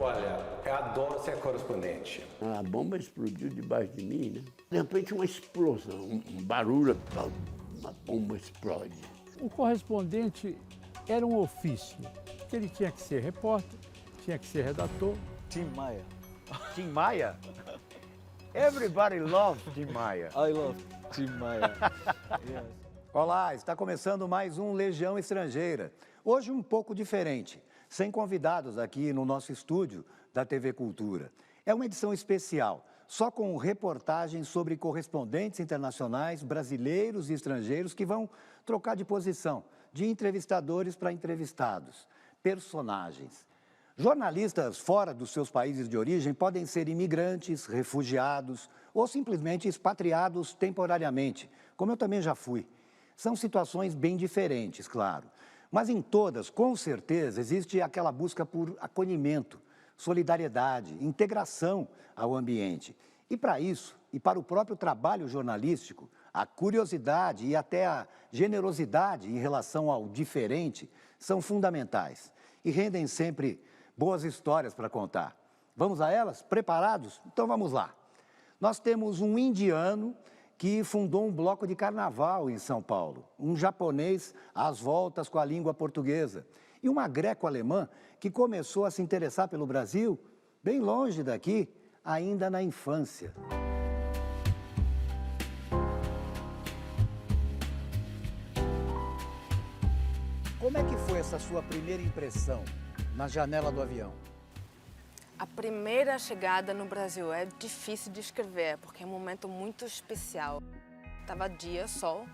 Olha, eu adoro ser correspondente. A bomba explodiu debaixo de mim, né? De repente uma explosão, um barulho, uma bomba explode. O correspondente era um ofício, que ele tinha que ser repórter, tinha que ser redator. Tim Maia. Tim Maia? Everybody loves Tim Maia. I love Tim Maia. Yes. Olá, está começando mais um Legião Estrangeira. Hoje um pouco diferente, sem convidados aqui no nosso estúdio da TV Cultura. É uma edição especial, só com reportagens sobre correspondentes internacionais, brasileiros e estrangeiros que vão trocar de posição, de entrevistadores para entrevistados, personagens. Jornalistas fora dos seus países de origem podem ser imigrantes, refugiados ou simplesmente expatriados temporariamente, como eu também já fui. São situações bem diferentes, claro. Mas em todas, com certeza, existe aquela busca por acolhimento, solidariedade, integração ao ambiente. E para isso, e para o próprio trabalho jornalístico, a curiosidade e até a generosidade em relação ao diferente são fundamentais e rendem sempre boas histórias para contar. Vamos a elas? Preparados? Então vamos lá. Nós temos um indiano que fundou um bloco de carnaval em São Paulo, um japonês às voltas com a língua portuguesa e uma greco-alemã que começou a se interessar pelo Brasil, bem longe daqui, ainda na infância. Como é que foi essa sua primeira impressão na janela do avião? A primeira chegada no Brasil é difícil de escrever, porque é um momento muito especial. Tava dia, sol,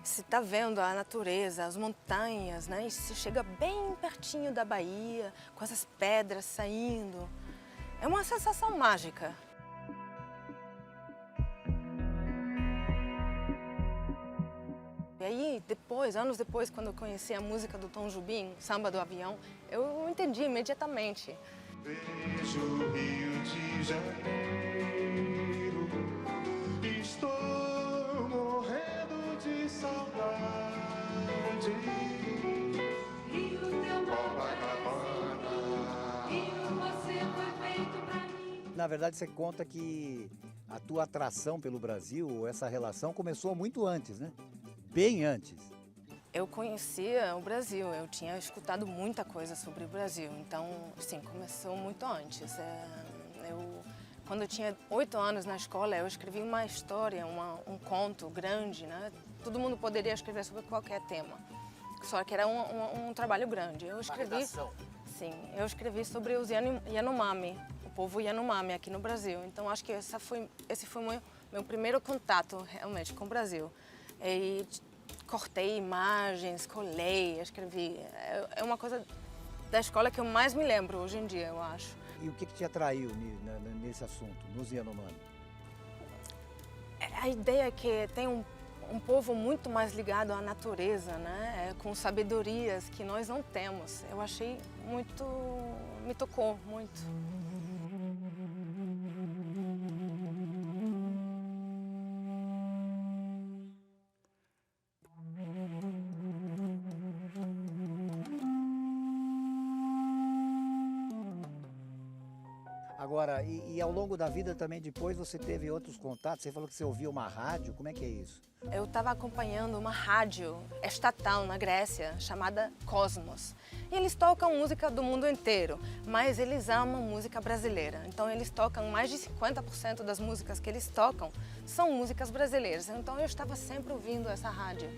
você tá vendo a natureza, as montanhas, né? E você chega bem pertinho da Bahia, com essas pedras saindo. É uma sensação mágica. E aí, depois, anos depois, quando eu conheci a música do Tom Jobim, Samba do Avião, eu entendi imediatamente. Vejo o Rio de Janeiro, estou morrendo de saudade. Rio, teu Copacabana, Rio, você foi feito pra mim. Na verdade, você conta que a tua atração pelo Brasil, ou essa relação, começou muito antes, né? Bem antes. Eu conhecia o Brasil, eu tinha escutado muita coisa sobre o Brasil, então, sim, começou muito antes. Quando eu tinha 8 anos na escola, eu escrevi uma história, um conto grande, né? Todo mundo poderia escrever sobre qualquer tema, só que era um trabalho grande. Eu escrevi, sim, eu escrevi sobre os Yanomami, o povo Yanomami aqui no Brasil. Então, acho que esse foi meu primeiro contato realmente com o Brasil. E cortei imagens, colei, escrevi. É uma coisa da escola que eu mais me lembro hoje em dia, eu acho. E o que te atraiu nesse assunto, nos Yanomami? A ideia é que tem um povo muito mais ligado à natureza, né? Com sabedorias que nós não temos. Eu achei muito... me tocou muito. Agora, e ao longo da vida também depois você teve outros contatos? Você falou que você ouvia uma rádio, como é que é isso? Eu estava acompanhando uma rádio estatal na Grécia chamada Cosmos. E eles tocam música do mundo inteiro, mas eles amam música brasileira. Então eles tocam, mais de 50% das músicas que eles tocam são músicas brasileiras. Então eu estava sempre ouvindo essa rádio.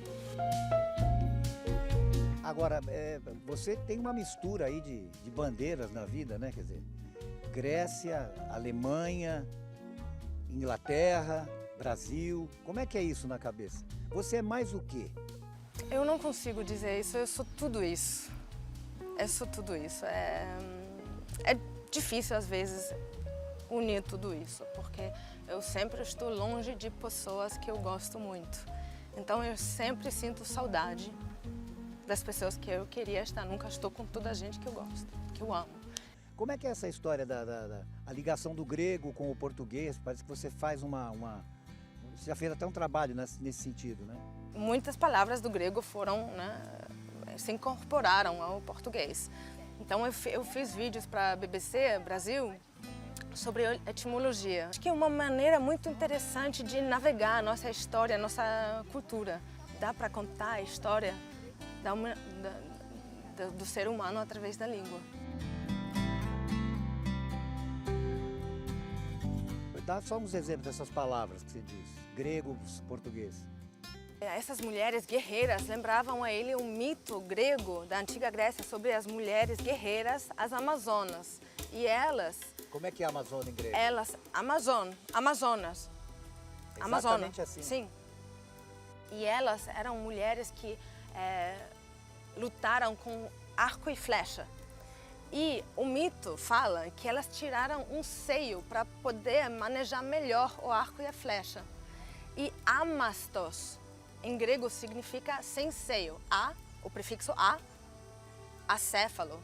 Agora, você tem uma mistura aí de bandeiras na vida, né? Quer dizer, Grécia, Alemanha, Inglaterra, Brasil. Como é que é isso na cabeça? Você é mais o quê? Eu não consigo dizer isso, eu sou tudo isso. Eu sou tudo isso. É difícil, às vezes, unir tudo isso, porque eu sempre estou longe de pessoas que eu gosto muito. Então eu sempre sinto saudade das pessoas que eu queria estar. Nunca estou com toda a gente que eu gosto, que eu amo. Como é que é essa história a ligação do grego com o português? Parece que você faz você já fez até um trabalho nesse sentido, né? Muitas palavras do grego foram, né, se incorporaram ao português. Então eu fiz vídeos para a BBC Brasil sobre etimologia. Acho que é uma maneira muito interessante de navegar a nossa história, a nossa cultura. Dá para contar a história do ser humano através da língua. Dá só uns exemplos dessas palavras que você diz, grego, português. Essas mulheres guerreiras lembravam a ele um mito grego da antiga Grécia sobre as mulheres guerreiras, as amazonas. E elas... Como é que é a Amazônia em grego? Amazonas. Exatamente assim. Sim. E elas eram mulheres que lutaram com arco e flecha. E o mito fala que elas tiraram um seio para poder manejar melhor o arco e a flecha. E amastos, em grego, significa sem seio. O prefixo acéfalo,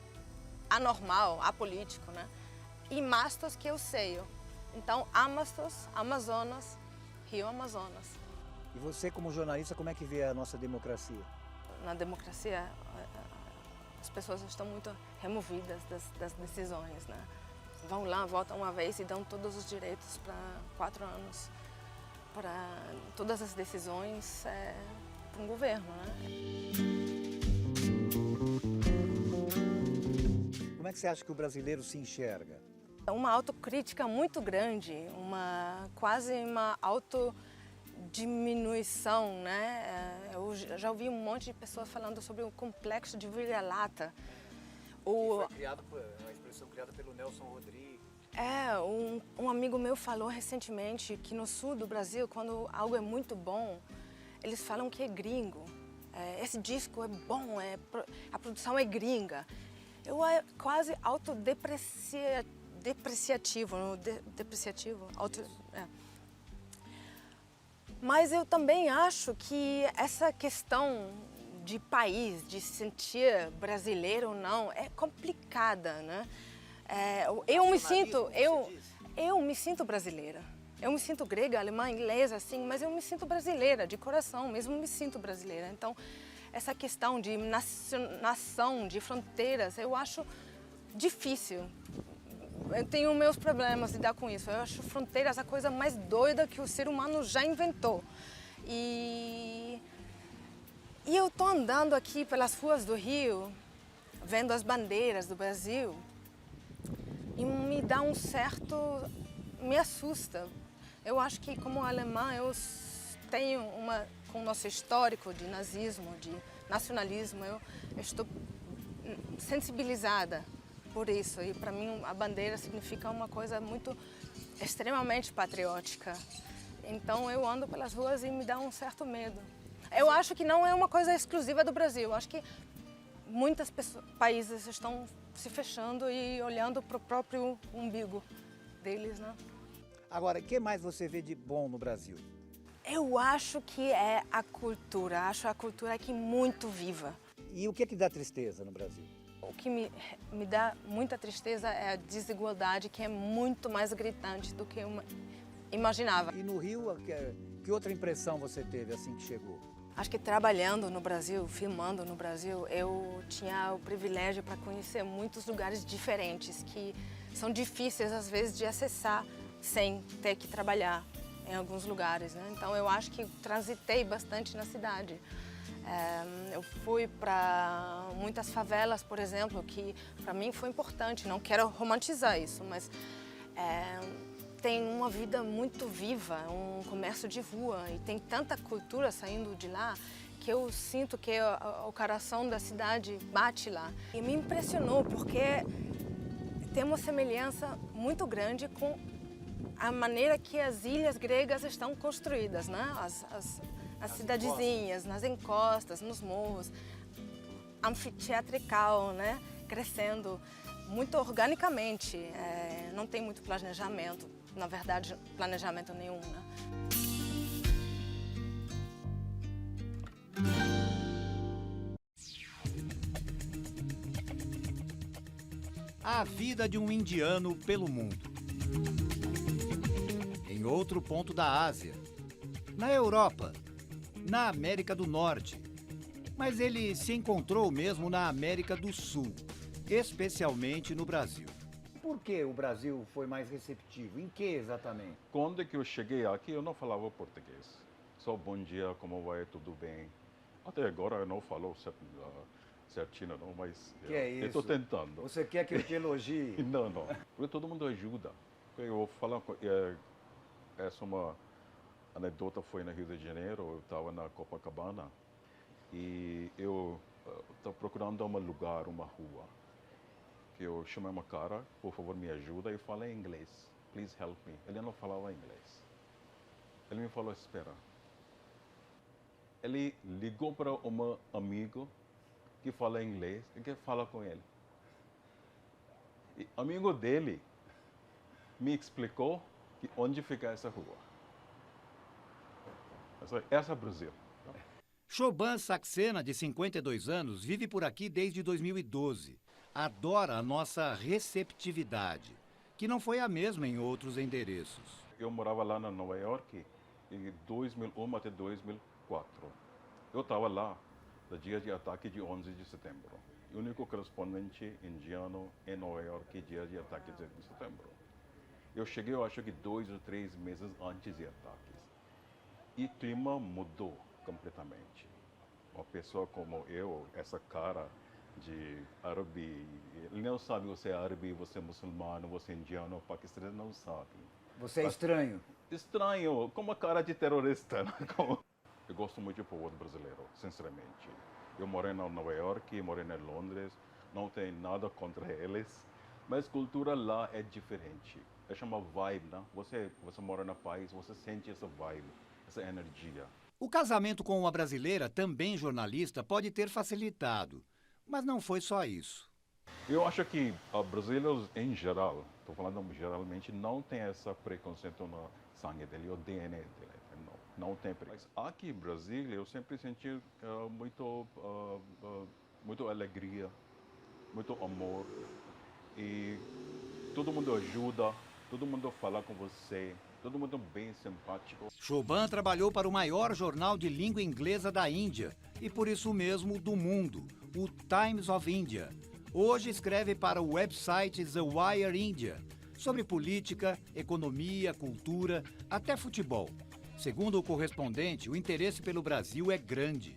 anormal, apolítico, né? E mastos, que é o seio. Então, amastos, Amazonas, Rio Amazonas. E você, como jornalista, como é que vê a nossa democracia? Na democracia, as pessoas estão muito removidas das decisões, né? Vão lá, votam uma vez e dão todos os direitos para 4 anos, para todas as decisões para um governo, né? Como é que você acha que o brasileiro se enxerga? Uma autocrítica muito grande, quase uma autodiminuição, né? Eu já ouvi um monte de pessoas falando sobre o complexo de vira-lata. Foi criado uma expressão criada pelo Nelson Rodrigues. Um amigo meu falou recentemente que no sul do Brasil, quando algo é muito bom, eles falam que é gringo. Esse disco é bom, a produção é gringa. É quase autodepreciativo. Mas eu também acho que essa questão de país, de se sentir brasileiro ou não, é complicada, né? Eu me sinto brasileira. Eu me sinto grega, alemã, inglesa, assim, mas eu me sinto brasileira, de coração mesmo me sinto brasileira. Então, essa questão de nação, de fronteiras, eu acho difícil. Eu tenho meus problemas de lidar com isso. Eu acho fronteiras a coisa mais doida que o ser humano já inventou. E eu estou andando aqui pelas ruas do Rio, vendo as bandeiras do Brasil, e me dá me assusta. Eu acho que como alemã eu tenho com o nosso histórico de nazismo, de nacionalismo, eu estou sensibilizada por isso. E para mim a bandeira significa uma coisa extremamente patriótica. Então eu ando pelas ruas e me dá um certo medo. Eu acho que não é uma coisa exclusiva do Brasil. Eu acho que muitos países estão se fechando e olhando para o próprio umbigo deles, né? Agora, o que mais você vê de bom no Brasil? Eu acho que é a cultura. Acho a cultura aqui muito viva. E o que dá tristeza no Brasil? O que me dá muita tristeza é a desigualdade, que é muito mais gritante do que eu imaginava. E no Rio, que outra impressão você teve assim que chegou? Acho que trabalhando no Brasil, filmando no Brasil, eu tinha o privilégio para conhecer muitos lugares diferentes que são difíceis às vezes de acessar sem ter que trabalhar em alguns lugares, né? Então eu acho que transitei bastante na cidade. Eu fui para muitas favelas, por exemplo, que para mim foi importante. Não quero romantizar isso, mas tem uma vida muito viva, um comércio de rua e tem tanta cultura saindo de lá que eu sinto que o coração da cidade bate lá. E me impressionou porque tem uma semelhança muito grande com a maneira que as ilhas gregas estão construídas, né? As cidadezinhas, nas encostas, nos morros, anfiteatrical, né? Crescendo muito organicamente, não tem muito planejamento, na verdade, planejamento nenhum, né? A vida de um indiano pelo mundo. Em outro ponto da Ásia, na Europa, na América do Norte, mas ele se encontrou mesmo na América do Sul. especialmente no Brasil. Por que o Brasil foi mais receptivo? Em que exatamente? Quando que eu cheguei aqui, eu não falava português. Só bom dia, como vai, tudo bem. Até agora eu não falo certinho, não, mas Que é eu estou isso? tentando. Você quer que eu te elogie? Não, não. Porque todo mundo ajuda. Eu vou falar, essa é uma anedota, foi no Rio de Janeiro, eu estava na Copacabana e eu estava procurando um lugar, uma rua. Que eu chamei uma cara, por favor me ajuda, e falei em inglês. Please help me. Ele não falava inglês. Ele me falou, espera. Ele ligou para um amigo que fala inglês e quer falar com ele. E amigo dele me explicou que onde fica essa rua. Essa é Brasil. Choban Saxena, de 52 anos, vive por aqui desde 2012. Adora a nossa receptividade, que não foi a mesma em outros endereços. Eu morava lá na Nova York em 2001 até 2004. Eu estava lá no dia de ataque de 11 de setembro. O único correspondente indiano em Nova York dia de ataque de setembro. Eu cheguei, eu acho que 2 ou 3 meses antes de ataques. E o clima mudou completamente. Uma pessoa como eu, essa cara de árabe, ele não sabe você é árabe, você é muçulmano, você é indiano, paquistanês, não sabe. Você é estranho. Estranho, com uma cara de terrorista. Eu gosto muito do povo brasileiro, sinceramente. Eu morei na Nova York, morei em Londres, não tenho nada contra eles, mas a cultura lá é diferente. É chama vibe, né? Você mora no país, você sente essa vibe, essa energia. O casamento com uma brasileira, também jornalista, pode ter facilitado. Mas não foi só isso. Eu acho que brasileiros em geral, estou falando geralmente, não tem esse preconceito no sangue dele, o DNA dele. Não tem preconceito. Mas aqui em Brasília eu sempre senti muito alegria, muito amor. E todo mundo ajuda, todo mundo fala com você, todo mundo bem simpático. Choban trabalhou para o maior jornal de língua inglesa da Índia e por isso mesmo do mundo, o Times of India. Hoje escreve para o website The Wire India sobre política, economia, cultura, até futebol. Segundo o correspondente, o interesse pelo Brasil é grande.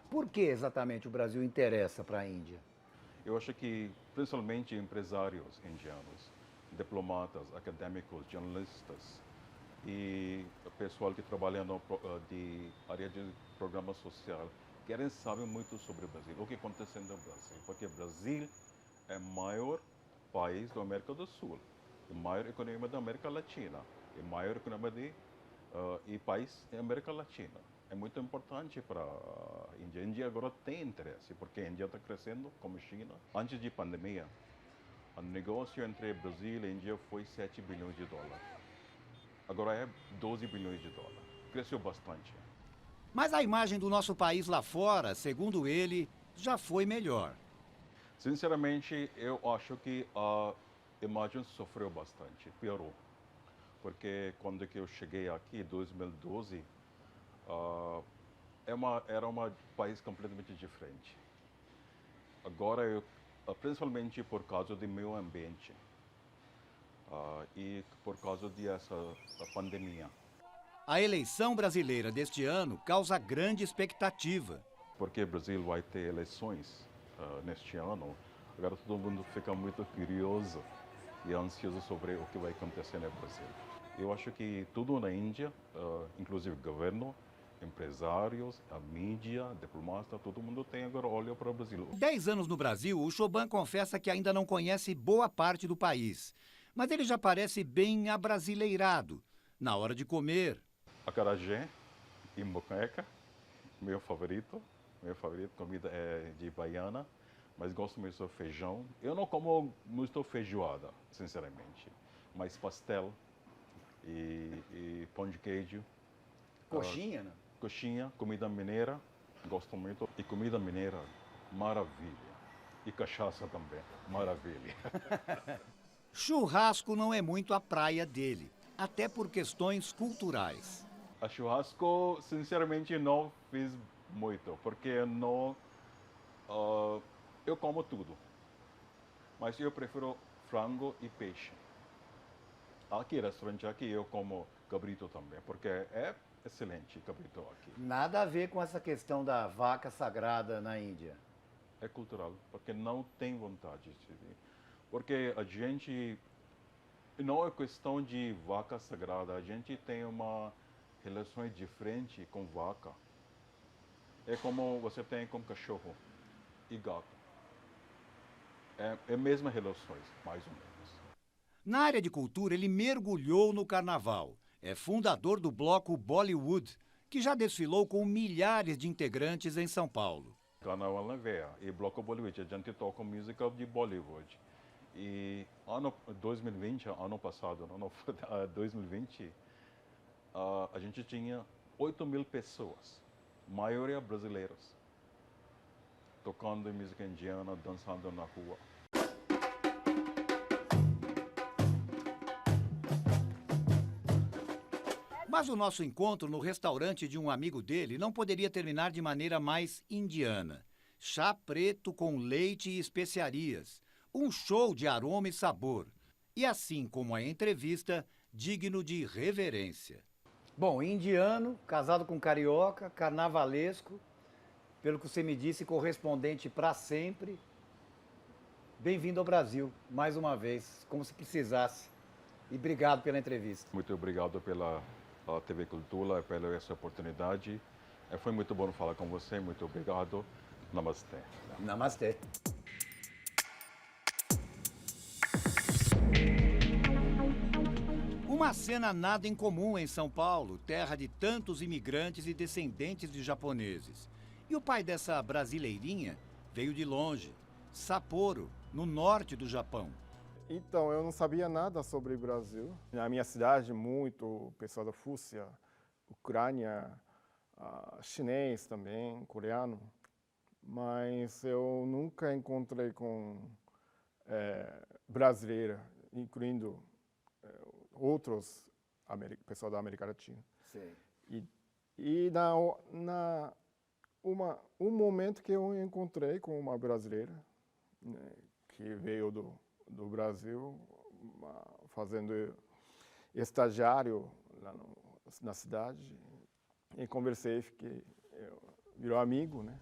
Por que exatamente o Brasil interessa para a Índia? Eu acho que principalmente empresários indianos, diplomatas, acadêmicos, jornalistas e o pessoal que trabalha na área de programa social querem saber muito sobre o Brasil, o que está acontecendo no Brasil, porque o Brasil é o maior país da América do Sul, a maior economia da América Latina, a maior economia e país da América Latina. É muito importante para a Índia. A Índia agora tem interesse, porque a Índia está crescendo como a China. Antes de pandemia, o negócio entre Brasil e Índia foi 7 bilhões de dólares. Agora é 12 bilhões de dólares. Cresceu bastante. Mas a imagem do nosso país lá fora, segundo ele, já foi melhor. Sinceramente, eu acho que a imagem sofreu bastante, piorou. Porque quando que eu cheguei aqui, em 2012, era um país completamente diferente. Agora, principalmente por causa do meio ambiente e por causa dessa pandemia. A eleição brasileira deste ano causa grande expectativa. Porque o Brasil vai ter eleições neste ano, agora todo mundo fica muito curioso e ansioso sobre o que vai acontecer no Brasil. Eu acho que tudo na Índia, inclusive o governo, empresários, a mídia, diplomatas, todo mundo tem agora olho para o Brasil. 10 anos no Brasil, o Choban confessa que ainda não conhece boa parte do país. Mas ele já parece bem abrasileirado na hora de comer. Acarajé e moqueca, meu favorito. Minha favorita comida é de baiana, mas gosto muito de feijão. Eu não como muito feijoada, sinceramente, mas pastel e pão de queijo. Coxinha, né? Coxinha, comida mineira, gosto muito. E comida mineira, maravilha. E cachaça também, maravilha. Churrasco não é muito a praia dele, até por questões culturais. A churrasco, sinceramente, não fiz muito, porque eu como tudo. Mas eu prefiro frango e peixe. Aqui, restaurante aqui, eu como cabrito também, porque é excelente cabrito aqui. Nada a ver com essa questão da vaca sagrada na Índia. É cultural, porque não tem vontade. Porque a gente, não é questão de vaca sagrada, a gente tem uma relação diferente com vaca. É como você tem com cachorro e gato. É a mesma relações, mais ou menos. Na área de cultura, ele mergulhou no carnaval. É fundador do bloco Bollywood, que já desfilou com milhares de integrantes em São Paulo. Carnaval na veia e bloco Bollywood, a gente toca música de Bollywood. E ano 2020, ano passado, ano 2020, a gente tinha 8.000 pessoas, maioria brasileiras, tocando música indiana, dançando na rua. Mas o nosso encontro no restaurante de um amigo dele não poderia terminar de maneira mais indiana. Chá preto com leite e especiarias. Um show de aroma e sabor. E assim como a entrevista, digno de reverência. Bom, indiano, casado com carioca, carnavalesco, pelo que você me disse, correspondente para sempre. Bem-vindo ao Brasil, mais uma vez, como se precisasse. E obrigado pela entrevista. Muito obrigado pela TV Cultura, pela essa oportunidade. Foi muito bom falar com você, muito obrigado. Namastê. Namastê. Uma cena nada incomum em São Paulo, terra de tantos imigrantes e descendentes de japoneses. E o pai dessa brasileirinha veio de longe, Sapporo, no norte do Japão. Então, eu não sabia nada sobre o Brasil. Na minha cidade, muito pessoal da Rússia, Ucrânia, chinês também, coreano. Mas eu nunca encontrei com brasileira, incluindo outros pessoal da América Latina. Sim. E um momento que eu encontrei com uma brasileira, né, que veio do Brasil, fazendo estagiário lá na cidade, e conversei, virou amigo, né?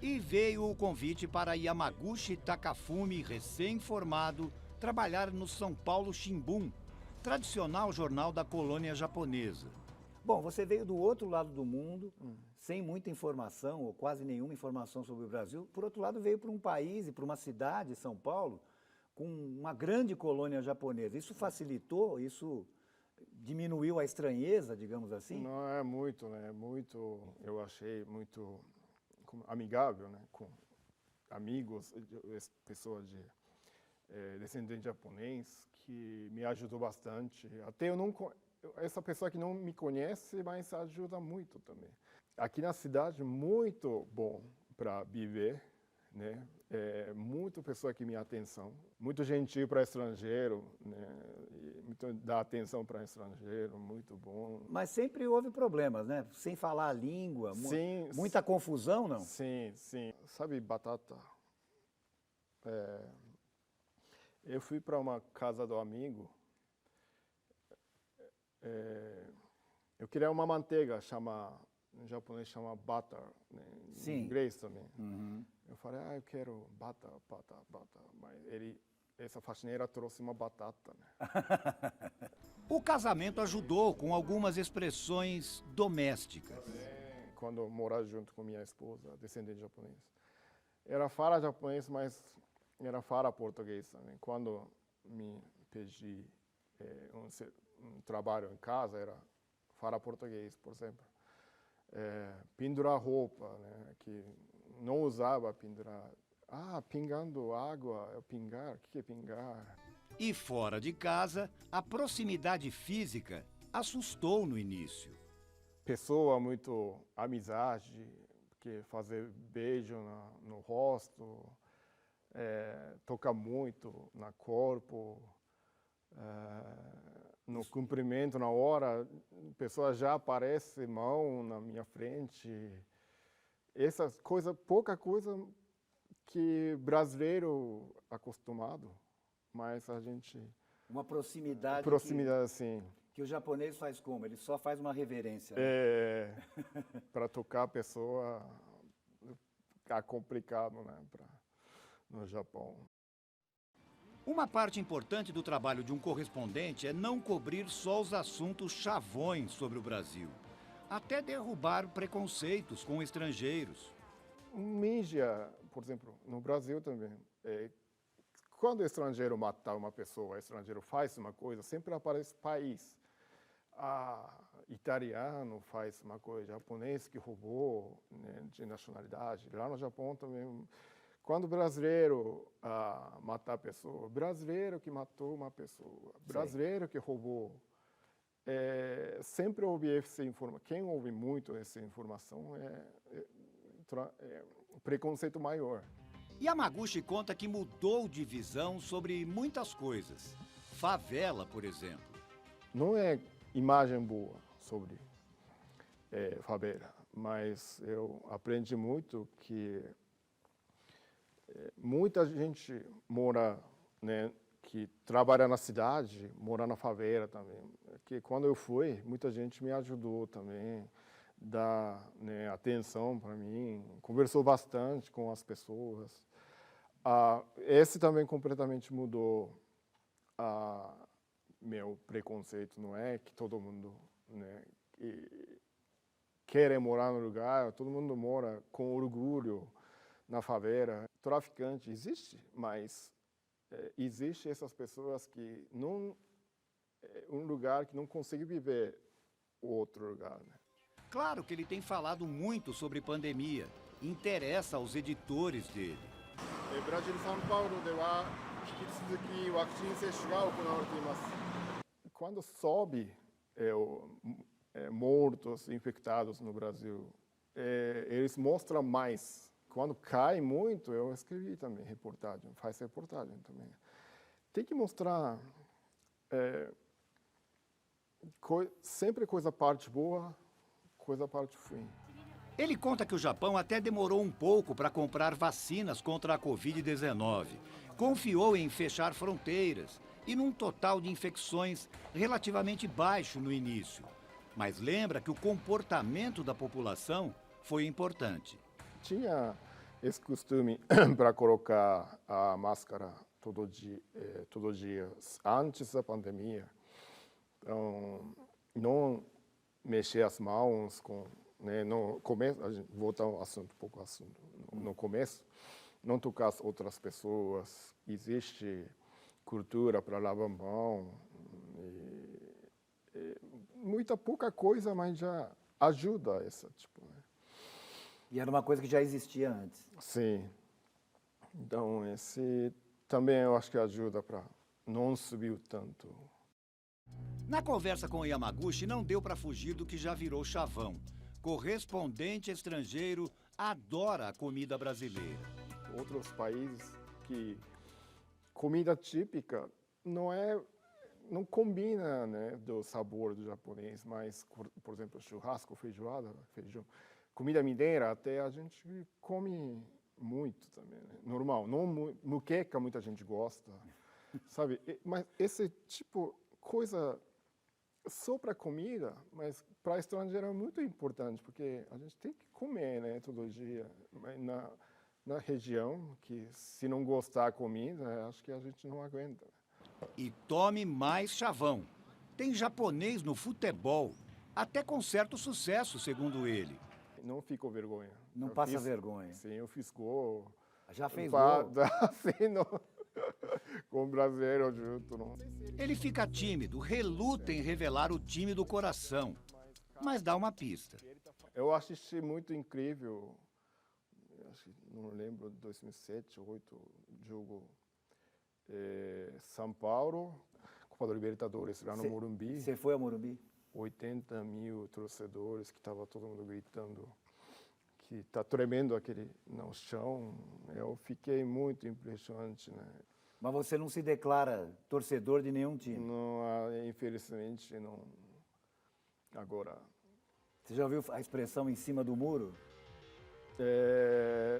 E veio o convite para Yamaguchi Takafumi, recém-formado, trabalhar no São Paulo Shimbun, tradicional jornal da colônia japonesa. Bom, você veio do outro lado do mundo, sem muita informação, ou quase nenhuma informação sobre o Brasil. Por outro lado, veio para um país e para uma cidade, São Paulo, com uma grande colônia japonesa. Isso facilitou, isso diminuiu a estranheza, digamos assim? Não, é muito, né? Muito, eu achei muito amigável, né? Com amigos, pessoas de descendente japonês, que me ajudou bastante. Até essa pessoa que não me conhece, mas ajuda muito também. Aqui na cidade, muito bom para viver, né? Muito pessoa que me atenção, muito gentil para estrangeiro, né? Muito dá atenção para estrangeiro, muito bom. Mas sempre houve problemas, né? Sem falar a língua, Sim, muita confusão, não? Sim, sim. Sabe batata? Eu fui para uma casa do amigo. Eu queria uma manteiga, em japonês chama butter, né? Em inglês também. Uhum. Eu falei, eu quero butter. Mas essa faxineira trouxe uma batata, né? O casamento ajudou com algumas expressões domésticas. Quando eu morava junto com minha esposa, descendente japonês. Ela fala japonês, mas ela fala português também. Quando me pedi um trabalho em casa, ela fala português, por exemplo. Pendurar roupa, né, que não usava pendurar. Pingando água, pingar, o que é pingar? E fora de casa, a proximidade física assustou no início. Pessoa muito amizade, porque fazer beijo no rosto, tocar muito no corpo, no cumprimento, na hora, a pessoa já aparece mão na minha frente. Essas coisas, pouca coisa que brasileiro acostumado, mas a gente Uma proximidade, proximidade assim, que o japonês faz como? Ele só faz uma reverência. Né? para tocar a pessoa é complicado, né, no Japão. Uma parte importante do trabalho de um correspondente é não cobrir só os assuntos chavões sobre o Brasil, até derrubar preconceitos com estrangeiros. Mídia, por exemplo, no Brasil também, quando o estrangeiro mata uma pessoa, o estrangeiro faz uma coisa, sempre aparece país. Italiano faz uma coisa, japonês que roubou, né, de nacionalidade. Lá no Japão também, quando o brasileiro matar a pessoa, brasileiro que matou uma pessoa, brasileiro que roubou, sempre ouve essa informação. Quem ouve muito essa informação é preconceito maior. Yamaguchi conta que mudou de visão sobre muitas coisas. Favela, por exemplo. Não é imagem boa sobre favela, mas eu aprendi muito que muita gente mora, né, que trabalha na cidade, mora na favela também. Que quando eu fui, muita gente me ajudou também, dá, né, atenção para mim, conversou bastante com as pessoas. Esse também completamente mudou meu preconceito. Não é que todo mundo, né, quer morar no lugar, todo mundo mora com orgulho na favela. Traficante existe, mas existe essas pessoas que não um lugar que não consegue viver o outro lugar, né? Claro que ele tem falado muito sobre pandemia. Interessa aos editores dele. Brasil, São Paulo, quando sobe mortos, infectados no Brasil, eles mostram mais. Quando cai muito, eu escrevi também reportagem, faz reportagem também. Tem que mostrar sempre coisa parte boa, coisa parte ruim. Ele conta que o Japão até demorou um pouco para comprar vacinas contra a Covid-19. Confiou em fechar fronteiras e num total de infecções relativamente baixo no início. Mas lembra que o comportamento da população foi importante. Tinha esse costume para colocar a máscara todo dia, antes da pandemia. Então, não mexer as mãos com, né, no começo, a gente voltar ao assunto, no começo, não tocar as outras pessoas. Existe cultura para lavar a mão, muita pouca coisa, mas já ajuda essa tipo, né? E era uma coisa que já existia antes. Sim. Então, esse também eu acho que ajuda para não subir tanto. Na conversa com o Yamaguchi, não deu para fugir do que já virou chavão. Correspondente estrangeiro adora a comida brasileira. Outros países que comida típica não combina, né, do sabor do japonês, mas, por exemplo, churrasco, feijoada, feijão. Comida mineira até a gente come muito também, né? Normal, não muqueca muita gente gosta, sabe? Mas esse tipo coisa só para comida, mas para estrangeiro é muito importante, porque a gente tem que comer, né, todo dia. Mas na região, que se não gostar da comida, acho que a gente não aguenta. E tome mais chavão. Tem japonês no futebol, até com certo sucesso, segundo ele. Não fico vergonha. Não passa vergonha. Sim, eu fiz gol. Já fez gol? Sim, não. Com o brasileiro junto, não. Ele fica tímido, reluta em revelar o time do coração, mas dá uma pista. Eu assisti muito incrível, não lembro, 2007, 2008, jogo São Paulo, Copa do Libertadores, lá no Morumbi. Você foi ao Morumbi? 80 mil torcedores, que estava todo mundo gritando, que está tremendo aquele no chão. Eu fiquei muito impressionante, né? Mas você não se declara torcedor de nenhum time? Não, infelizmente não. Agora. Você já ouviu a expressão em cima do muro?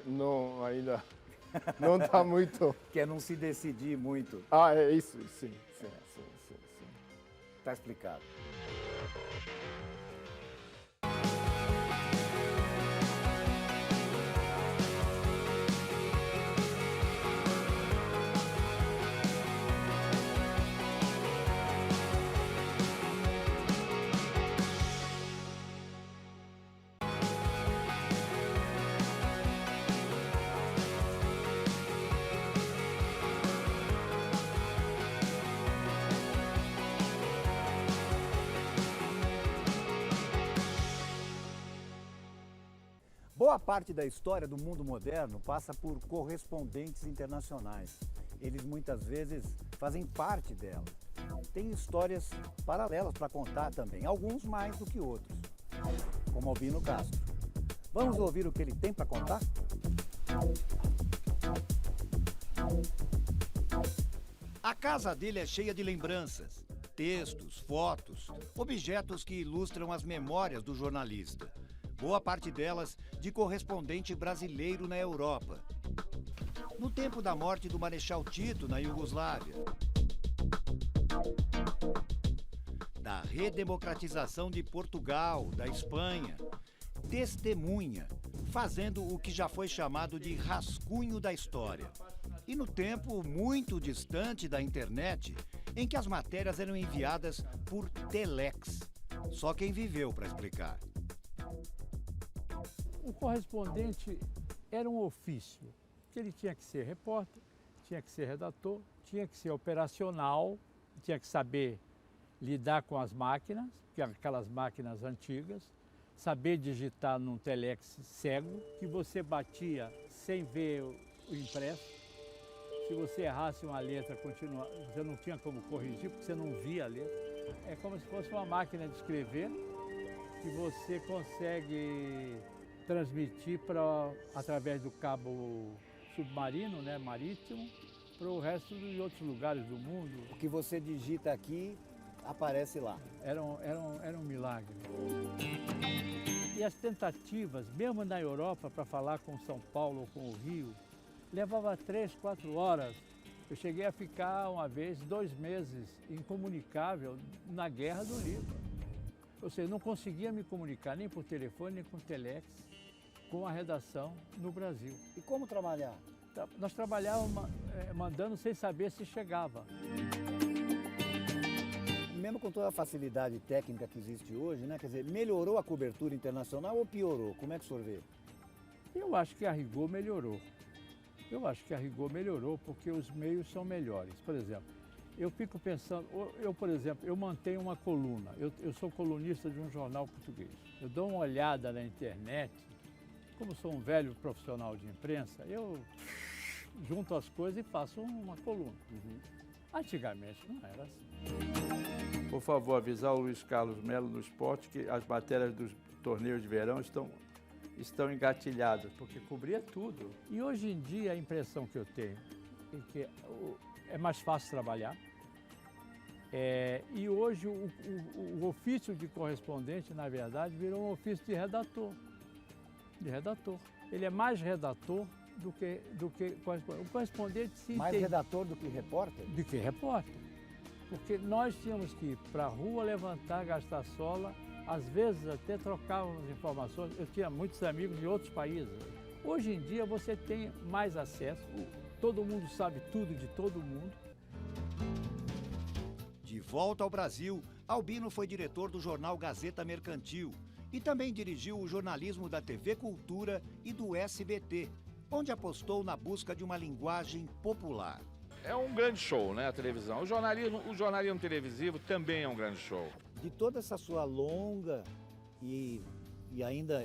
Não, ainda. não está muito... Que é não se decidir muito. Ah, é isso, sim. Tá explicado. Boa parte da história do mundo moderno passa por correspondentes internacionais. Eles muitas vezes fazem parte dela. Tem histórias paralelas para contar também, alguns mais do que outros, como Albino Castro. Vamos ouvir o que ele tem para contar? A casa dele é cheia de lembranças, textos, fotos, objetos que ilustram as memórias do jornalista. Boa parte delas de correspondente brasileiro na Europa. No tempo da morte do Marechal Tito na Iugoslávia. Da redemocratização de Portugal, da Espanha. Testemunha, fazendo o que já foi chamado de rascunho da história. E no tempo muito distante da internet, em que as matérias eram enviadas por telex. Só quem viveu para explicar. O correspondente era um ofício, que ele tinha que ser repórter, tinha que ser redator, tinha que ser operacional, tinha que saber lidar com as máquinas, que eram aquelas máquinas antigas, saber digitar num telex cego, que você batia sem ver o impresso. Se você errasse uma letra, você não tinha como corrigir, porque você não via a letra. É como se fosse uma máquina de escrever, que você consegue transmitir através do cabo submarino, né, marítimo, para o resto de outros lugares do mundo. O que você digita aqui aparece lá. Era um milagre. E as tentativas, mesmo na Europa, para falar com São Paulo ou com o Rio, levava 3, 4 horas. Eu cheguei a ficar uma vez 2 meses incomunicável na guerra do Líbano. Ou seja, não conseguia me comunicar nem por telefone, nem por telex, com a redação no Brasil. E como trabalhar? Nós trabalhávamos mandando sem saber se chegava. Mesmo com toda a facilidade técnica que existe hoje, né? Quer dizer, melhorou a cobertura internacional ou piorou? Como é que o senhor vê? Eu acho que a rigor melhorou. Porque os meios são melhores. Por exemplo, eu fico pensando, por exemplo, eu mantenho uma coluna. Eu sou colunista de um jornal português. Eu dou uma olhada na internet. Como sou um velho profissional de imprensa, eu junto as coisas e faço uma coluna. Antigamente não era assim. Por favor, avisar o Luiz Carlos Melo no esporte que as matérias dos torneios de verão estão engatilhadas, porque cobria tudo. E hoje em dia a impressão que eu tenho é que é mais fácil trabalhar. E hoje o ofício de correspondente, na verdade, virou um ofício de redator. Ele é mais redator do que correspondente. O correspondente mais redator do que repórter? Do que repórter. Porque nós tínhamos que ir para a rua levantar, gastar sola, às vezes até trocávamos informações. Eu tinha muitos amigos de outros países. Hoje em dia você tem mais acesso, todo mundo sabe tudo de todo mundo. De volta ao Brasil, Albino foi diretor do jornal Gazeta Mercantil e também dirigiu o jornalismo da TV Cultura e do SBT, onde apostou na busca de uma linguagem popular. É um grande show, né, a televisão. O jornalismo televisivo também é um grande show. De toda essa sua longa e ainda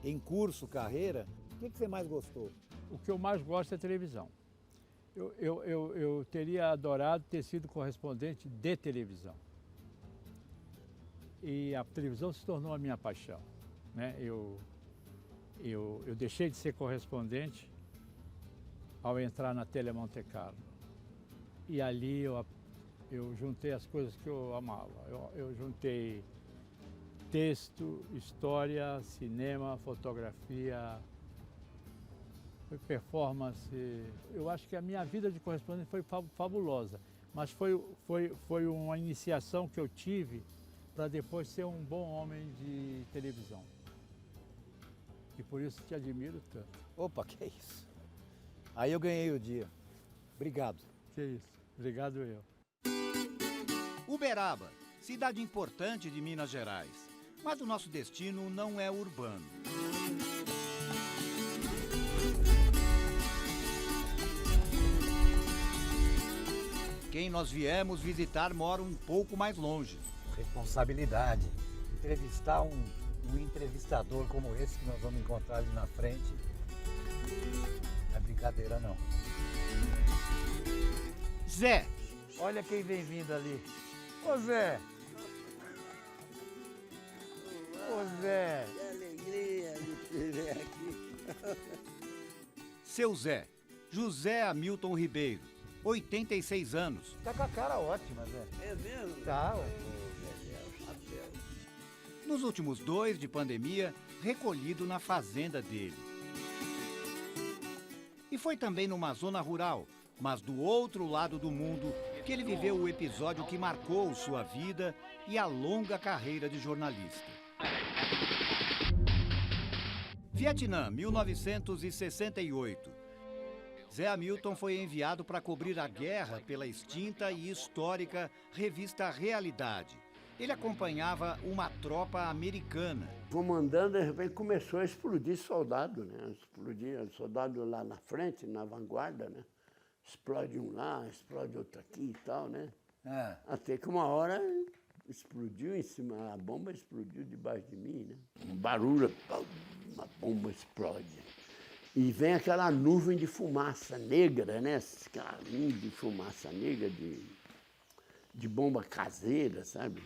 em curso carreira, o que você mais gostou? O que eu mais gosto é televisão. Eu teria adorado ter sido correspondente de televisão. E a televisão se tornou a minha paixão, né? Eu deixei de ser correspondente ao entrar na Tele Monte Carlo. E ali eu juntei as coisas que eu amava. Eu juntei texto, história, cinema, fotografia. foi performance. Eu acho que a minha vida de correspondente foi fabulosa, mas foi uma iniciação que eu tive para depois ser um bom homem de televisão. E por isso te admiro tanto. Opa, que é isso. Aí eu ganhei o dia. Obrigado. Que isso. Obrigado eu. Uberaba, cidade importante de Minas Gerais. Mas o nosso destino não é urbano. Quem nós viemos visitar mora um pouco mais longe. Responsabilidade. Entrevistar um entrevistador como esse que nós vamos encontrar ali na frente. Não é brincadeira, não. Zé. Olha quem vem vindo ali. Ô Zé. Ô Zé. Que alegria de te ver aqui. Seu Zé. José Hamilton Ribeiro. 86 anos. Tá com a cara ótima, Zé. É mesmo? Tá, ué. Nos últimos 2 de pandemia, recolhido na fazenda dele. E foi também numa zona rural, mas do outro lado do mundo, que ele viveu o episódio que marcou sua vida e a longa carreira de jornalista. Vietnã, 1968. Zé Hamilton foi enviado para cobrir a guerra pela extinta e histórica revista Realidade. Ele acompanhava uma tropa americana. Fomos andando, de repente começou a explodir soldado, né? Explodia soldado lá na frente, na vanguarda, né? Explode um lá, explode outro aqui e tal, né? É. Até que uma hora explodiu em cima, a bomba explodiu debaixo de mim, né? Um barulho, uma bomba explode. E vem aquela nuvem de fumaça negra, né? Aquela nuvem de fumaça negra, de bomba caseira, sabe?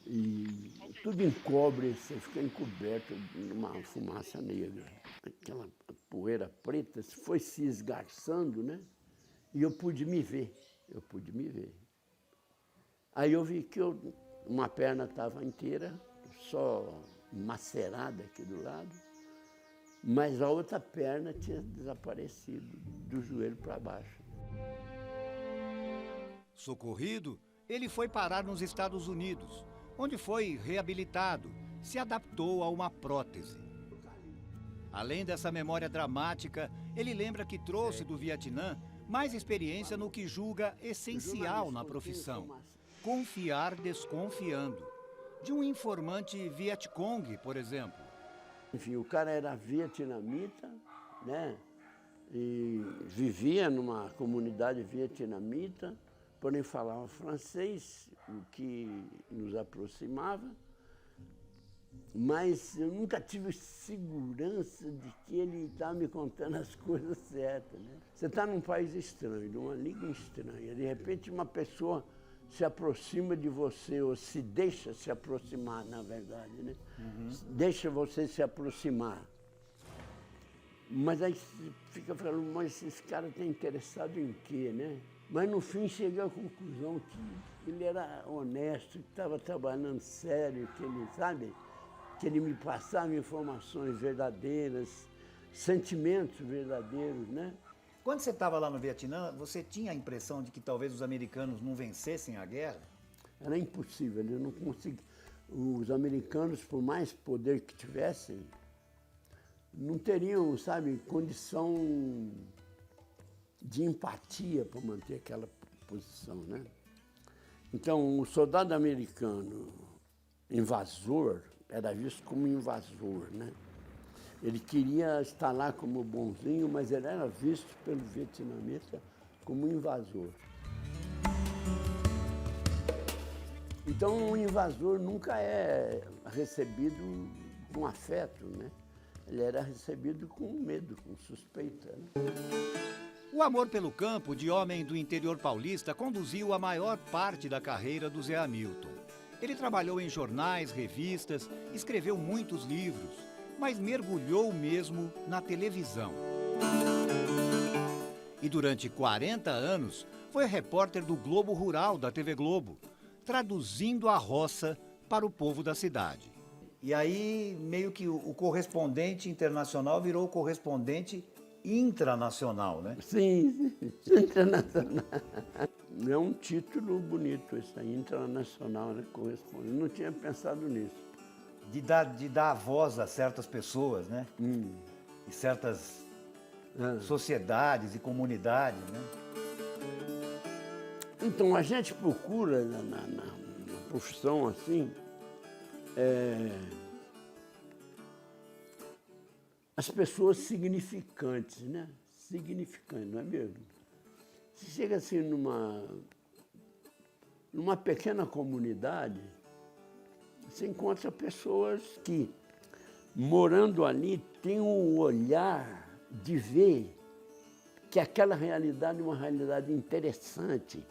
E tudo encobre, você fica encoberto numa fumaça negra. Aquela poeira preta foi se esgarçando, né? E eu pude me ver, Aí eu vi que uma perna estava inteira, só macerada aqui do lado, mas a outra perna tinha desaparecido, do joelho para baixo. Socorrido, ele foi parar nos Estados Unidos, onde foi reabilitado, se adaptou a uma prótese. Além dessa memória dramática, ele lembra que trouxe do Vietnã mais experiência no que julga essencial na profissão: confiar desconfiando. De um informante Vietcong, por exemplo. Enfim, o cara era vietnamita, né? E vivia numa comunidade vietnamita, porém falava francês, o que nos aproximava, mas eu nunca tive segurança de que ele estava me contando as coisas certas, né? Você está num país estranho, numa língua estranha, de repente uma pessoa se aproxima de você, ou se deixa se aproximar, na verdade, né? Deixa você se aproximar. Mas aí você fica falando, mas esse cara está interessado em quê, né? Mas no fim cheguei à conclusão que ele era honesto, que estava trabalhando sério, que ele, sabe, que ele me passava informações verdadeiras, sentimentos verdadeiros, né? Quando você estava lá no Vietnã, você tinha a impressão de que talvez os americanos não vencessem a guerra? Era impossível, eles não conseguiam. Os americanos, por mais poder que tivessem, não teriam, sabe, condição de empatia para manter aquela posição, né? Então, o soldado americano invasor era visto como invasor, né? Ele queria estar lá como bonzinho, mas ele era visto pelo vietnamita como invasor. Então, o invasor nunca é recebido com afeto, né? Ele era recebido com medo, com suspeita, né? O amor pelo campo de homem do interior paulista conduziu a maior parte da carreira do Zé Hamilton. Ele trabalhou em jornais, revistas, escreveu muitos livros, mas mergulhou mesmo na televisão. E durante 40 anos foi repórter do Globo Rural da TV Globo, traduzindo a roça para o povo da cidade. E aí, meio que o correspondente internacional virou o correspondente intranacional, né? Sim, internacional. É um título bonito esse aí, internacional, né? Corresponde. Eu não tinha pensado nisso. De dar voz a certas pessoas, né? E certas sociedades e comunidades, né? Então, a gente procura na profissão assim, as pessoas significantes, né? Significantes, não é mesmo? Você chega assim numa pequena comunidade, você encontra pessoas que, morando ali, têm um olhar de ver que aquela realidade é uma realidade interessante,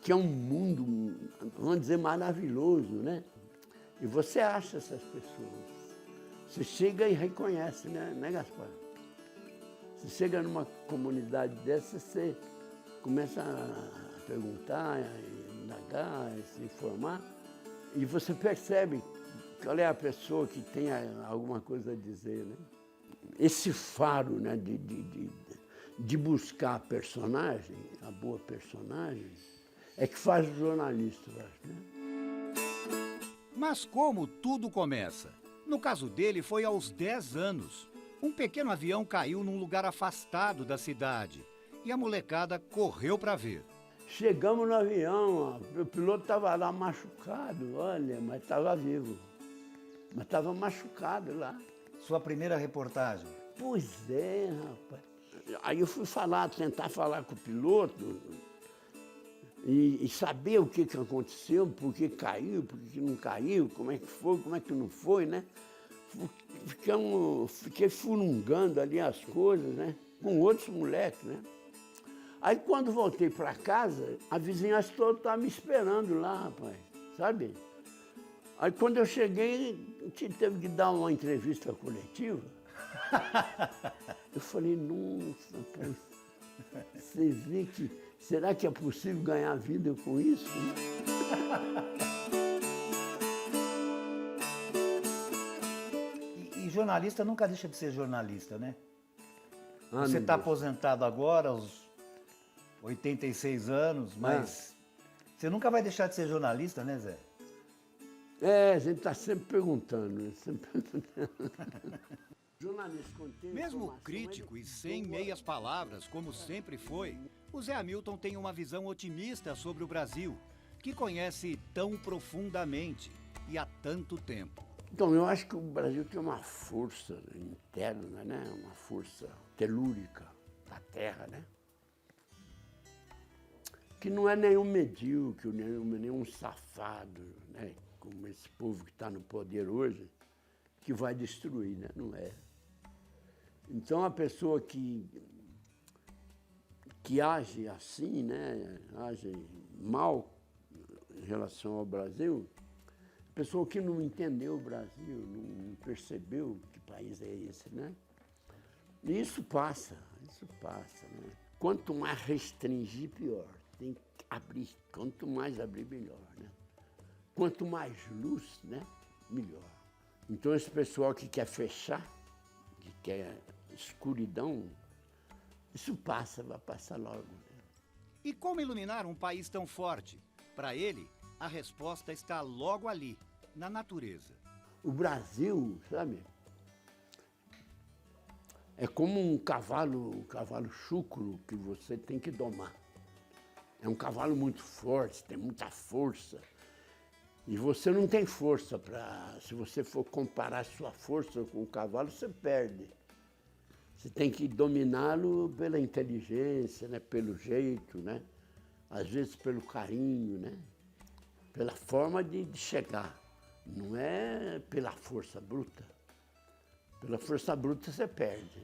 que é um mundo, vamos dizer, maravilhoso, né? E você acha essas pessoas. Você chega e reconhece, né, Gaspar? Você chega numa comunidade dessa, você começa a perguntar, a indagar, a se informar, e você percebe qual é a pessoa que tem alguma coisa a dizer, né? Esse faro, né, de buscar a personagem, a boa personagem, é que faz o jornalista, eu acho, né? Mas como tudo começa? No caso dele, foi aos 10 anos. Um pequeno avião caiu num lugar afastado da cidade e a molecada correu para ver. Chegamos no avião, ó, o piloto estava lá machucado, olha, mas estava vivo. Mas estava machucado lá. Sua primeira reportagem? Pois é, rapaz. Aí eu fui tentar falar com o piloto e saber o que aconteceu, por que caiu, por que não caiu, como é que foi, como é que não foi, né? Fiquei furungando ali as coisas, né? Com outros moleques, né? Aí quando voltei para casa, a vizinhança toda estava me esperando lá, rapaz, sabe? Aí quando eu cheguei, teve que dar uma entrevista coletiva. Eu falei, nossa, rapaz, você vê que... Será que é possível ganhar vida com isso? E jornalista nunca deixa de ser jornalista, né? Ah, você está aposentado agora, aos 86 anos, mas você nunca vai deixar de ser jornalista, né, Zé? A gente está sempre perguntando, né? Sempre perguntando. Mesmo crítico e sem meias palavras, como sempre foi, o Zé Hamilton tem uma visão otimista sobre o Brasil, que conhece tão profundamente e há tanto tempo. Então, eu acho que o Brasil tem uma força interna, né? Uma força telúrica da terra, né? Que não é nenhum medíocre, nenhum safado, né? Como esse povo que está no poder hoje, que vai destruir, né? Não é. Então, a pessoa que age assim, né? Age mal em relação ao Brasil, a pessoa que não entendeu o Brasil, não percebeu que país é esse, né? E isso passa, né? Quanto mais restringir, pior. Tem que abrir, quanto mais abrir, melhor, né? Quanto mais luz, né? Melhor. Então, esse pessoal que quer fechar, que quer escuridão, isso passa, vai passar logo. Né? E como iluminar um país tão forte? Para ele, a resposta está logo ali, na natureza. O Brasil, sabe, é como um cavalo chucro que você tem que domar. É um cavalo muito forte, tem muita força. E você não tem força para... Se você for comparar sua força com o cavalo, você perde. Você tem que dominá-lo pela inteligência, né? Pelo jeito, né? Às vezes pelo carinho, né? Pela forma de chegar. Não é pela força bruta. Pela força bruta você perde.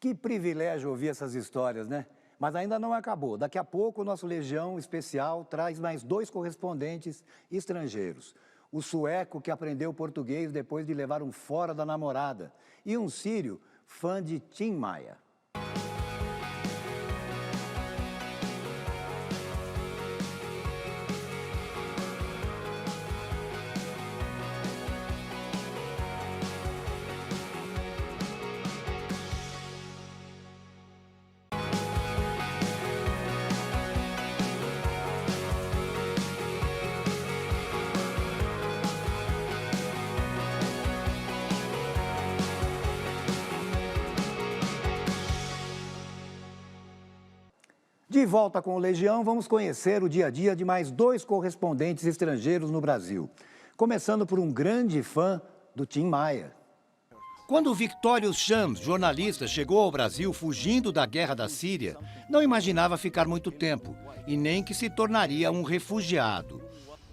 Que privilégio ouvir essas histórias, né? Mas ainda não acabou. Daqui a pouco o nosso Legião Especial traz mais 2 correspondentes estrangeiros. O sueco que aprendeu português depois de levar um fora da namorada. E um sírio fã de Tim Maia. De volta com o Legião, vamos conhecer o dia a dia de mais 2 correspondentes estrangeiros no Brasil. Começando por um grande fã do Tim Maia. Quando Victórios Shams, jornalista, chegou ao Brasil fugindo da guerra da Síria, não imaginava ficar muito tempo e nem que se tornaria um refugiado.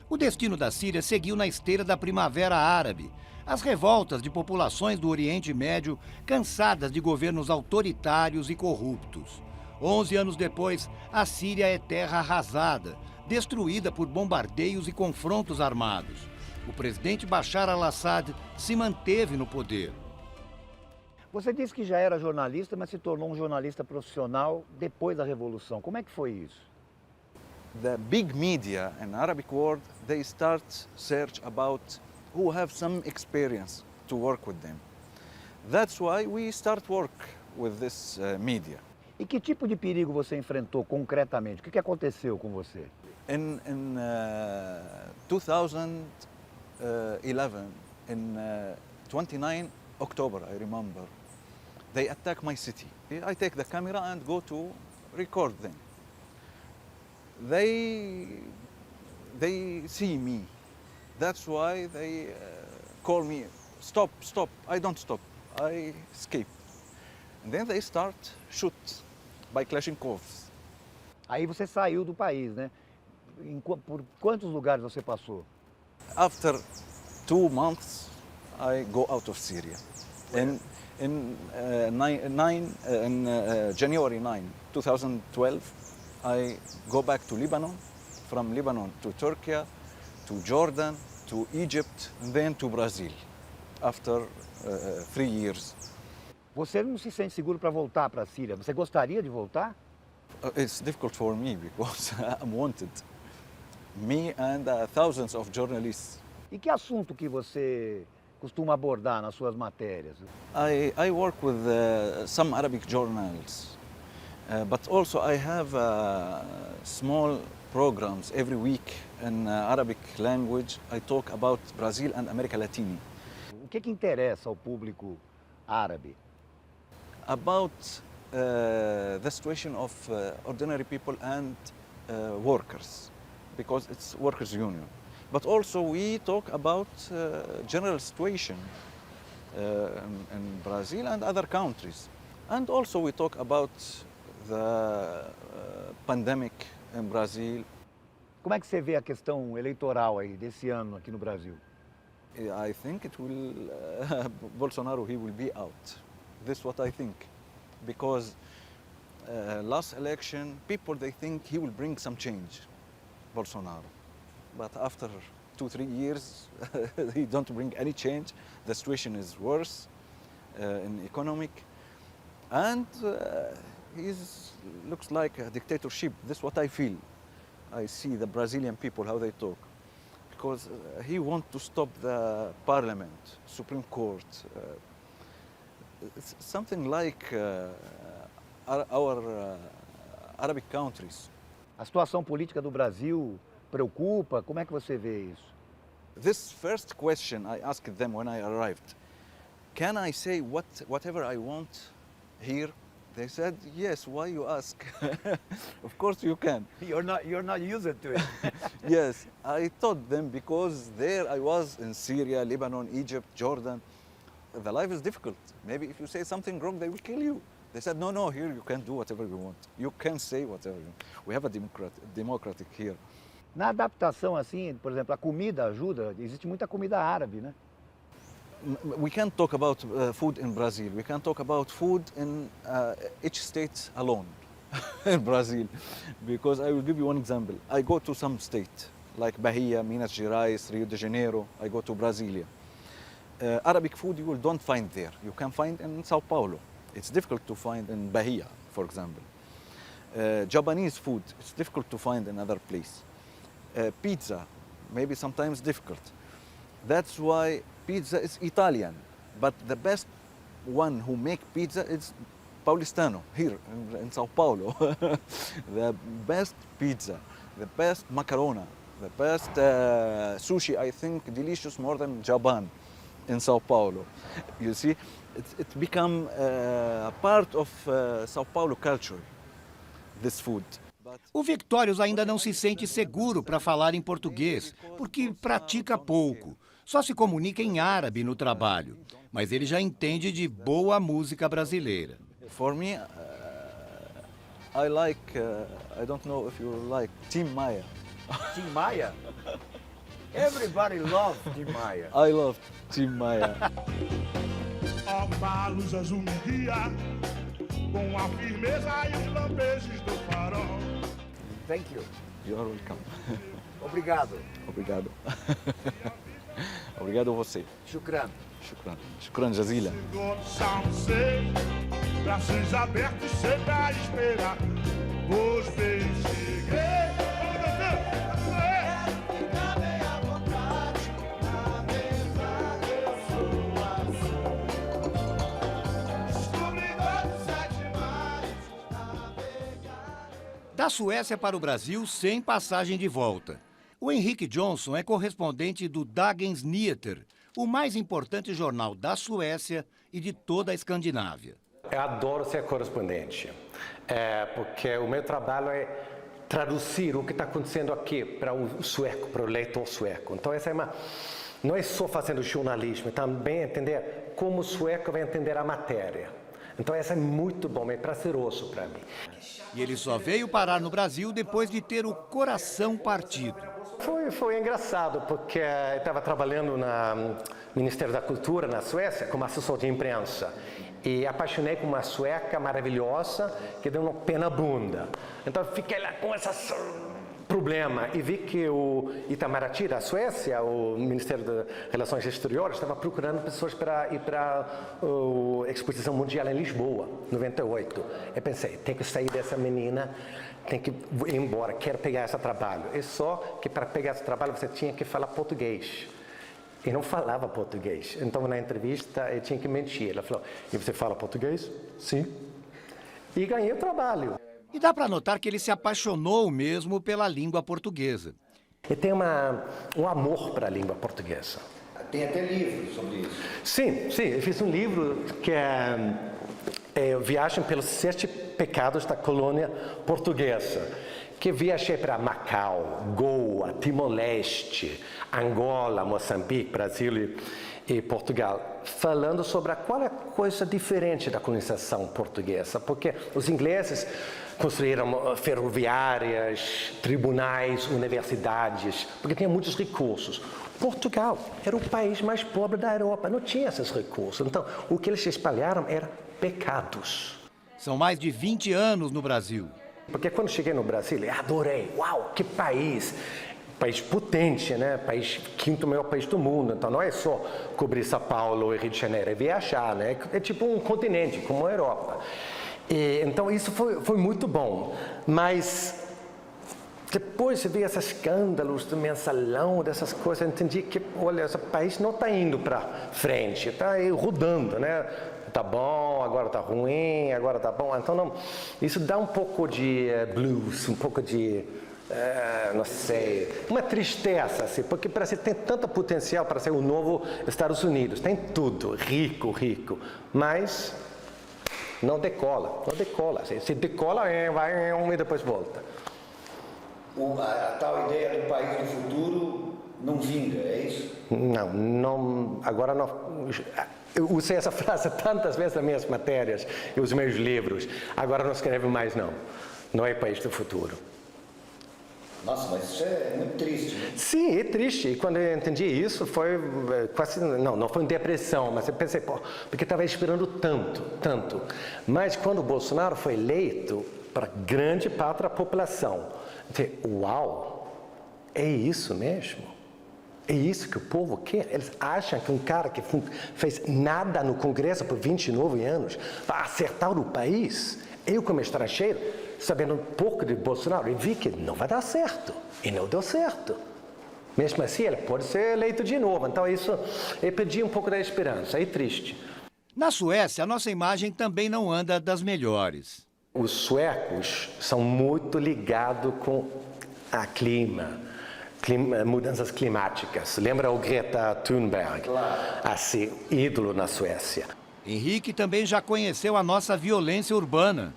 O destino da Síria seguiu na esteira da Primavera Árabe. As revoltas de populações do Oriente Médio cansadas de governos autoritários e corruptos. 11 anos depois, a Síria é terra arrasada, destruída por bombardeios e confrontos armados. O presidente Bashar al-Assad se manteve no poder. Você disse que já era jornalista, mas se tornou um jornalista profissional depois da Revolução. Como é que foi isso? The big media in Arabic world, they start search about who have some experience to work with them. That's why we start work with this media. E que tipo de perigo você enfrentou concretamente? O que aconteceu com você? In 2011, in 29 October, I remember, they attack my city. I take the camera and go to record them. They see me. That's why they call me, stop, stop. I don't stop, I escape. And then they start shoot by Kalashnikovs. Aí você saiu do país, né? Por quantos lugares você passou? After 2 months, I go out of Syria. In January 9, 2012, I go back to Lebanon, from Lebanon to Turkey, to Jordan, to Egypt, and then to Brazil, after 3 years. Você não se sente seguro para voltar para a Síria? Você gostaria de voltar? It's difficult for me because I'm wanted. Me and thousands of journalists. E que assunto que você costuma abordar nas suas matérias? I work with some Arabic journals, but also I have small programs every week in Arabic language. I talk about Brazil and America Latina. O que interessa ao público árabe? About the situation of ordinary people and workers, because it's workers' union. But also we talk about general situation in Brazil and other countries. And also we talk about the pandemic in Brazil. Como é que você vê a questão eleitoral aí desse ano aqui no Brasil? I think it will, Bolsonaro, he will be out. This is what I think. Because last election, people, they think he will bring some change, Bolsonaro. But after 2-3 years, he don't bring any change. The situation is worse in economic. And he looks like a dictatorship. This is what I feel. I see the Brazilian people, how they talk. Because he wants to stop the parliament, Supreme Court. It's something like our Arabic countries. A situação política do Brasil preocupa? Como é que você vê isso? This first question I asked them when I arrived. Can I say whatever I want here? They said, yes, why you ask? Of course you can. You're not used to it. Yes, I told them because there I was in Syria, Lebanon, Egypt, Jordan. The life is difficult. Maybe if you say something wrong, they will kill you. They said, no, here you can do whatever you want. You can say whatever you want. We have a democratic here. Na adaptação assim, por exemplo, a comida ajuda? Existe muita comida árabe, né? We can't talk about food in Brazil. We can talk about food in each state alone in Brazil. Because I will give you one example. I go to some state, like Bahia, Minas Gerais, Rio de Janeiro. I go to Brasilia. Arabic food you don't find there. You can find in Sao Paulo. It's difficult to find in Bahia, for example. Japanese food, it's difficult to find in other place. Pizza, maybe sometimes difficult. That's why pizza is Italian, but the best one who make pizza is Paulistano, here in Sao Paulo. The best pizza, the best macarona, the best sushi, I think, delicious more than Japan in Sao Paulo. You see, it become a part of Sao Paulo culture, this food. O Victórios ainda não se sente seguro para falar em português, porque pratica pouco. Só se comunica em árabe no trabalho, mas ele já entende de boa música brasileira. For me, I like, I don't know if you like Tim Maia. Tim Maia? Everybody loves Tim Maia. I love Tim Maia. Ó, a luz azul me guia, com a firmeza e os lampejos do farol. Thank you. You are welcome. Obrigado. Obrigado. Obrigado a você. Shukran. Shukran. Shukran jazila. Braços abertos sempre a esperar. Os beijos cheguei. Da Suécia para o Brasil, sem passagem de volta. O Henrique Johnson é correspondente do Dagens Nyheter, o mais importante jornal da Suécia e de toda a Escandinávia. Eu adoro ser correspondente, porque o meu trabalho é traduzir o que está acontecendo aqui para o sueco, para o leitor sueco. Então, essa não é só fazendo jornalismo, é também entender como o sueco vai entender a matéria. Então, essa é muito bom, é prazeroso para mim. E ele só veio parar no Brasil depois de ter o coração partido. Foi engraçado, porque eu estava trabalhando no Ministério da Cultura, na Suécia, como assessor de imprensa. E apaixonei por uma sueca maravilhosa que deu um pé na bunda. Então, fiquei lá com esse problema e vi que o Itamaraty, da Suécia, o Ministério das Relações Exteriores, estava procurando pessoas para ir para a Exposição Mundial em Lisboa, 98. Eu pensei, tem que sair dessa menina, tem que ir embora, quero pegar esse trabalho. É só que para pegar esse trabalho você tinha que falar português. E não falava português. Então, na entrevista, eu tinha que mentir. Ela falou, e você fala português? Sim. E ganhei o trabalho. E dá para notar que ele se apaixonou mesmo pela língua portuguesa. Eu tenho um amor para a língua portuguesa. Tem até livros sobre isso. Sim, eu fiz um livro que é Viagem pelos 7 Pecados da Colônia Portuguesa, que viajei para Macau, Goa, Timor-Leste, Angola, Moçambique, Brasil e Portugal, falando sobre qual é a coisa diferente da colonização portuguesa, porque os ingleses construíram ferroviárias, tribunais, universidades, porque tinha muitos recursos. Portugal era o país mais pobre da Europa, não tinha esses recursos. Então, o que eles espalharam eram pecados. São mais de 20 anos no Brasil. Porque quando cheguei no Brasil, eu adorei. Uau, que país! País potente, né? País, 5º maior país do mundo. Então, não é só cobrir São Paulo e Rio de Janeiro, é viajar, né? É tipo um continente, como a Europa. Então, isso foi muito bom. Mas depois eu vi esses escândalos do mensalão, dessas coisas, eu entendi que, olha, esse país não está indo para frente, está rodando, né? Tá bom, agora tá ruim, agora tá bom. Então, não, isso dá um pouco de blues, um pouco de, não sei, uma tristeza, assim, porque o Brasil tem tanto potencial para ser o novo Estados Unidos, tem tudo, rico, mas não decola. Assim, se decola, vai e depois volta. A tal ideia do país do futuro não vinga, é isso? Não, agora não. Eu usei essa frase tantas vezes nas minhas matérias e os meus livros. Agora não escrevo mais, não. Não é país do futuro. Nossa, mas isso é muito triste, né? Sim, é triste. E quando eu entendi isso, foi quase... Não foi uma depressão, mas eu pensei, porque estava esperando tanto. Mas quando o Bolsonaro foi eleito, para grande parte da população, eu pensei, uau, é isso mesmo? É isso que o povo quer? Eles acham que um cara que fez nada no Congresso por 29 anos vai acertar o país? Eu, como estrangeiro, sabendo um pouco de Bolsonaro, eu vi que não vai dar certo. E não deu certo. Mesmo assim, ele pode ser eleito de novo. Então, isso, eu perdi um pouco da esperança. É triste. Na Suécia, a nossa imagem também não anda das melhores. Os suecos são muito ligados com a mudanças climáticas. Lembra o Greta Thunberg? Claro. Assim, ídolo na Suécia. Henrique também já conheceu a nossa violência urbana.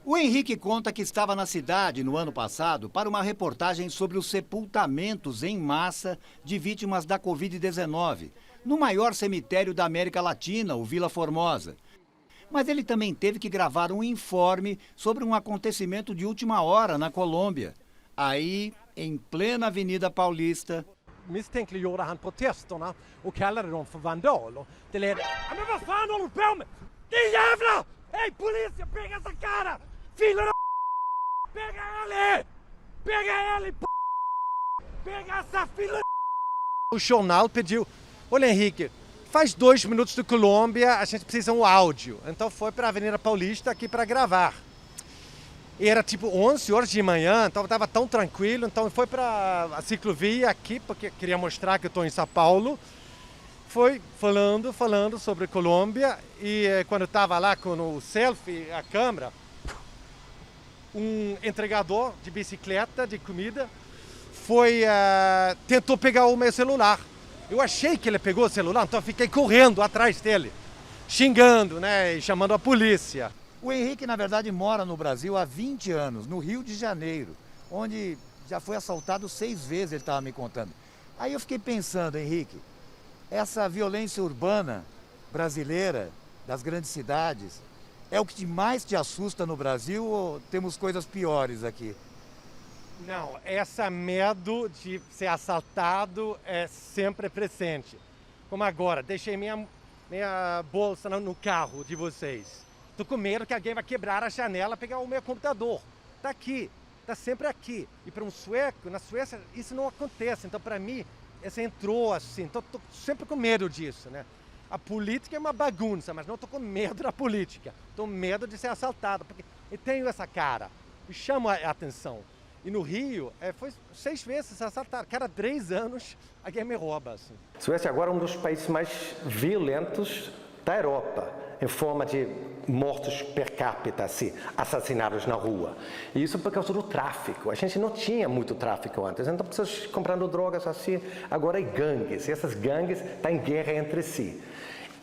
O Henrique conta que estava na cidade no ano passado para uma reportagem sobre os sepultamentos em massa de vítimas da Covid-19, no maior cemitério da América Latina, o Vila Formosa. Mas ele também teve que gravar um informe sobre um acontecimento de última hora na Colômbia. Aí, em plena Avenida Paulista... Misstänkliggjorde han protesterna och kallade dem för vandaler. Det ledde... Men vad fan håller du på med? Din jävla! Hej polis, jag peggar essa cara! Filho da... Pega ele! Pega ele, p... Pega essa filha da... O jornal pediu... Olha, Henrique, faz 2 minutos de Colômbia, a gente precisa um áudio. Então foi para a Avenida Paulista aqui para gravar. E era tipo 11 horas de manhã, então estava tão tranquilo. Então foi para a ciclovia aqui, porque queria mostrar que eu estou em São Paulo. Foi falando sobre Colômbia. E quando eu estava lá com o selfie, a câmera, um entregador de bicicleta, de comida, tentou pegar o meu celular. Eu achei que ele pegou o celular, então eu fiquei correndo atrás dele, xingando, né, e chamando a polícia. O Henrique, na verdade, mora no Brasil há 20 anos, no Rio de Janeiro, onde já foi assaltado 6 vezes, ele estava me contando. Aí eu fiquei pensando, Henrique, essa violência urbana brasileira, das grandes cidades, é o que mais te assusta no Brasil ou temos coisas piores aqui? Não, esse medo de ser assaltado é sempre presente. Como agora, deixei minha bolsa no carro de vocês. Estou com medo que alguém vai quebrar a janela e pegar o meu computador. Está aqui, está sempre aqui. E para um sueco, na Suécia, isso não acontece. Então, para mim, esse entrou assim. Então, estou sempre com medo disso, né? A política é uma bagunça, mas não estou com medo da política. Estou com medo de ser assaltado, porque eu tenho essa cara. Me chama a atenção. E no Rio, foi 6 vezes assaltado. Cada 3 anos, alguém me rouba. Assim. A Suécia agora é um dos países mais violentos da Europa, em forma de mortos per capita, assim, assassinados na rua. E isso por causa do tráfico. A gente não tinha muito tráfico antes, então pessoas comprando drogas assim, agora é gangues. E essas gangues estão em guerra entre si.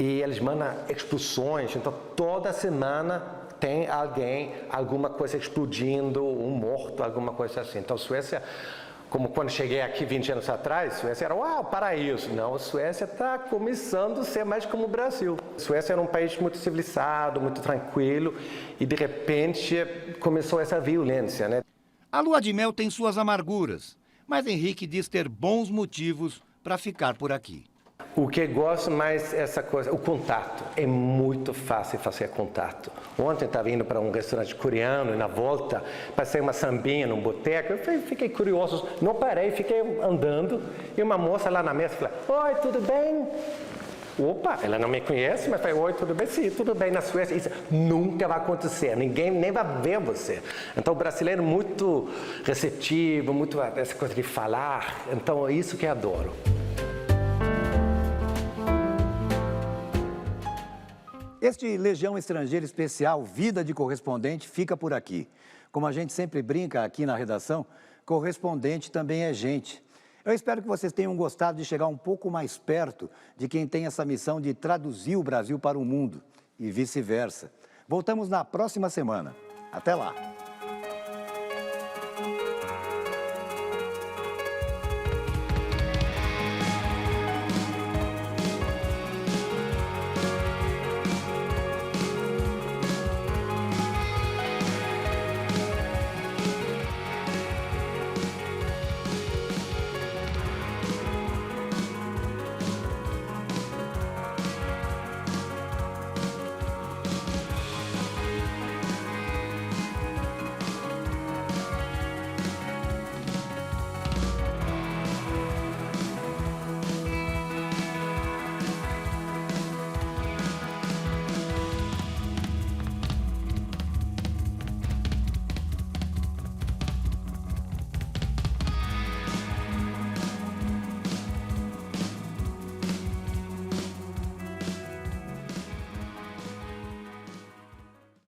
E eles mandam explosões, então toda semana tem alguém, alguma coisa explodindo, um morto, alguma coisa assim. Então, Suécia, como quando cheguei aqui 20 anos atrás, Suécia era, uau, paraíso. Não, a Suécia está começando a ser mais como o Brasil. A Suécia era um país muito civilizado, muito tranquilo, e de repente começou essa violência, né? A lua de mel tem suas amarguras, mas Henrique diz ter bons motivos para ficar por aqui. O que eu gosto mais é essa coisa, o contato. É muito fácil fazer contato. Ontem estava indo para um restaurante coreano e na volta passei uma sambinha num boteco. Eu fiquei curioso, não parei, fiquei andando. E uma moça lá na mesa falou, oi, tudo bem? Opa, ela não me conhece, mas falei, oi, tudo bem? Sim, tudo bem. Na Suécia isso nunca vai acontecer, ninguém nem vai ver você. Então o brasileiro é muito receptivo, muito essa coisa de falar. Então é isso que eu adoro. Este Legião Estrangeira Especial Vida de Correspondente fica por aqui. Como a gente sempre brinca aqui na redação, correspondente também é gente. Eu espero que vocês tenham gostado de chegar um pouco mais perto de quem tem essa missão de traduzir o Brasil para o mundo e vice-versa. Voltamos na próxima semana. Até lá!